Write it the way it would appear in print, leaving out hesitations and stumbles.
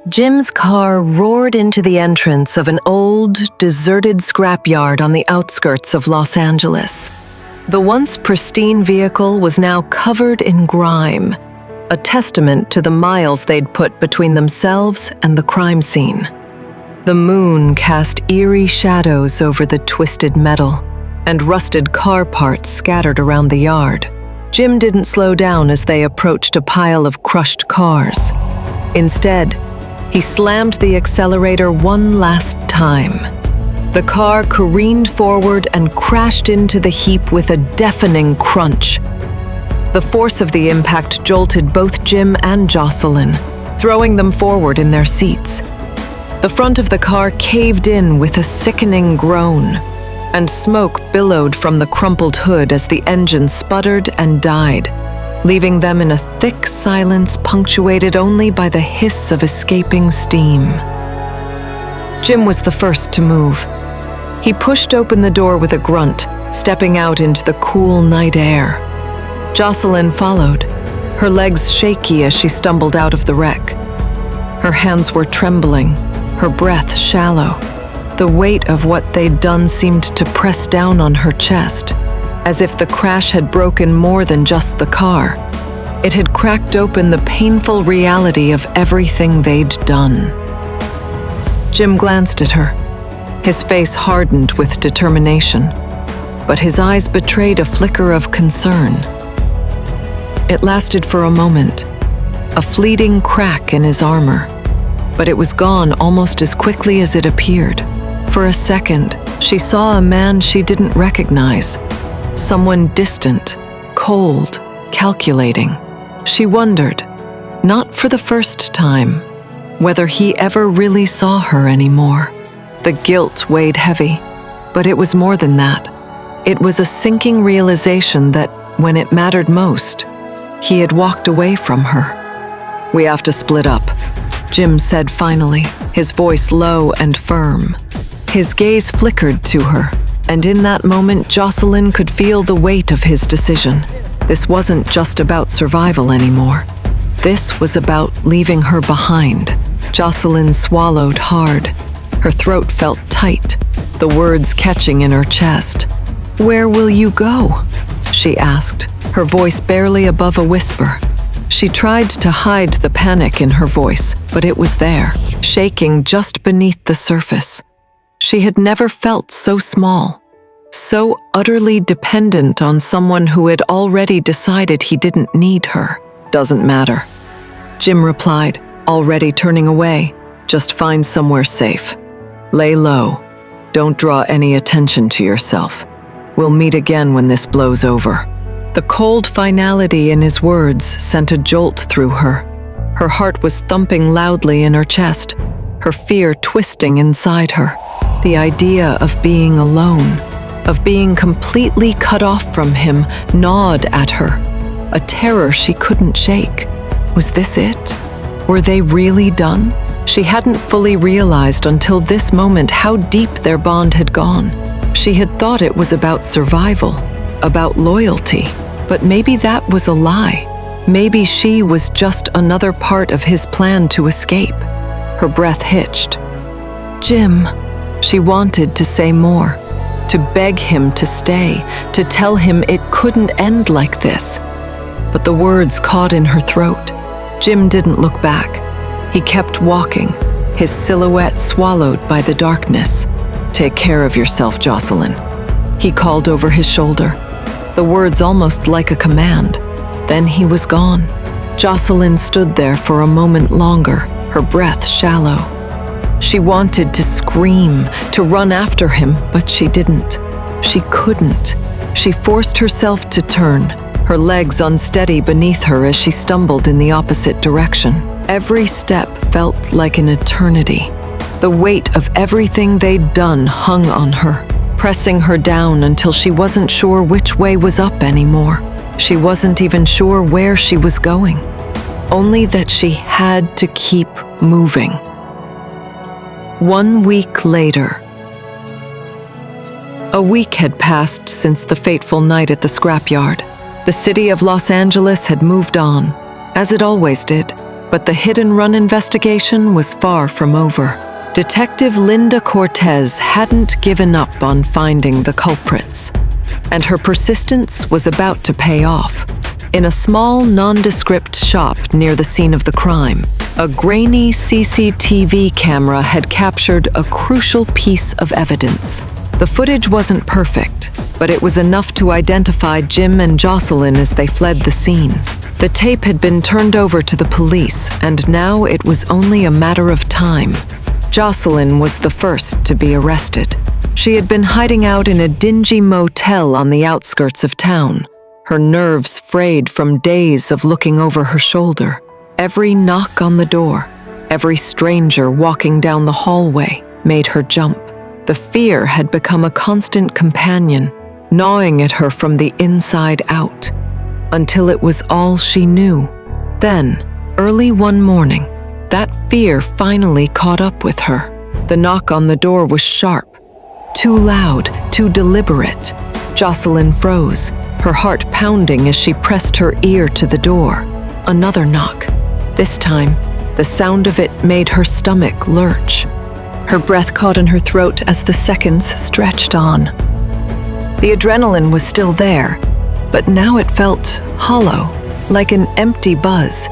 Jim's car roared into the entrance of an old, deserted scrapyard on the outskirts of Los Angeles. The once pristine vehicle was now covered in grime, a testament to the miles they'd put between themselves and the crime scene. The moon cast eerie shadows over the twisted metal, and rusted car parts scattered around the yard. Jim didn't slow down as they approached a pile of crushed cars. Instead, he slammed the accelerator one last time. The car careened forward and crashed into the heap with a deafening crunch. The force of the impact jolted both Jim and Jocelyn, throwing them forward in their seats. The front of the car caved in with a sickening groan, and smoke billowed from the crumpled hood as the engine sputtered and died, leaving them in a thick silence punctuated only by the hiss of escaping steam. Jim was the first to move. He pushed open the door with a grunt, stepping out into the cool night air. Jocelyn followed, her legs shaky as she stumbled out of the wreck. Her hands were trembling, her breath shallow. The weight of what they'd done seemed to press down on her chest, as if the crash had broken more than just the car. It had cracked open the painful reality of everything they'd done. Jim glanced at her, his face hardened with determination, but his eyes betrayed a flicker of concern. It lasted for a moment, a fleeting crack in his armor, but it was gone almost as quickly as it appeared. For a second, she saw a man she didn't recognize, someone distant, cold, calculating. She wondered, not for the first time, whether he ever really saw her anymore. The guilt weighed heavy, but it was more than that. It was a sinking realization that, when it mattered most, he had walked away from her. "We have to split up," Jim said finally, his voice low and firm. His gaze flickered to her, and in that moment Jocelyn could feel the weight of his decision. This wasn't just about survival anymore. This was about leaving her behind. Jocelyn swallowed hard. Her throat felt tight, the words catching in her chest. "Where will you go?" she asked, her voice barely above a whisper. She tried to hide the panic in her voice, but it was there, shaking just beneath the surface. She had never felt so small, so utterly dependent on someone who had already decided he didn't need her. "Doesn't matter," Jim replied, already turning away. "Just find somewhere safe. Lay low. Don't draw any attention to yourself. We'll meet again when this blows over." The cold finality in his words sent a jolt through her. Her heart was thumping loudly in her chest, her fear twisting inside her. The idea of being alone, of being completely cut off from him, gnawed at her, a terror she couldn't shake. Was this it? Were they really done? She hadn't fully realized until this moment how deep their bond had gone. She had thought it was about survival, about loyalty, but maybe that was a lie. Maybe she was just another part of his plan to escape. Her breath hitched. "Jim," she wanted to say more, to beg him to stay, to tell him it couldn't end like this. But the words caught in her throat. Jim didn't look back. He kept walking, his silhouette swallowed by the darkness. "Take care of yourself, Jocelyn," he called over his shoulder, the words almost like a command. Then he was gone. Jocelyn stood there for a moment longer, her breath shallow. She wanted to scream, to run after him, but she didn't. She couldn't. She forced herself to turn, her legs unsteady beneath her as she stumbled in the opposite direction. Every step felt like an eternity. The weight of everything they'd done hung on her, pressing her down until she wasn't sure which way was up anymore. She wasn't even sure where she was going, only that she had to keep moving. 1 week later. A week had passed since the fateful night at the scrapyard. The city of Los Angeles had moved on. as it always did, but the hit-and-run investigation was far from over. Detective Linda Cortez hadn't given up on finding the culprits, and her persistence was about to pay off. In a small, nondescript shop near the scene of the crime, a grainy CCTV camera had captured a crucial piece of evidence. The footage wasn't perfect, but it was enough to identify Jim and Jocelyn as they fled the scene. The tape had been turned over to the police, and now it was only a matter of time. Jocelyn was the first to be arrested. She had been hiding out in a dingy motel on the outskirts of town, her nerves frayed from days of looking over her shoulder. Every knock on the door, every stranger walking down the hallway made her jump. The fear had become a constant companion, gnawing at her from the inside out, until it was all she knew. Then, early one morning, that fear finally caught up with her. The knock on the door was sharp, too loud, too deliberate. Jocelyn froze, her heart pounding as she pressed her ear to the door. Another knock. This time, the sound of it made her stomach lurch. Her breath caught in her throat as the seconds stretched on. The adrenaline was still there, but now it felt hollow, like an empty buzz.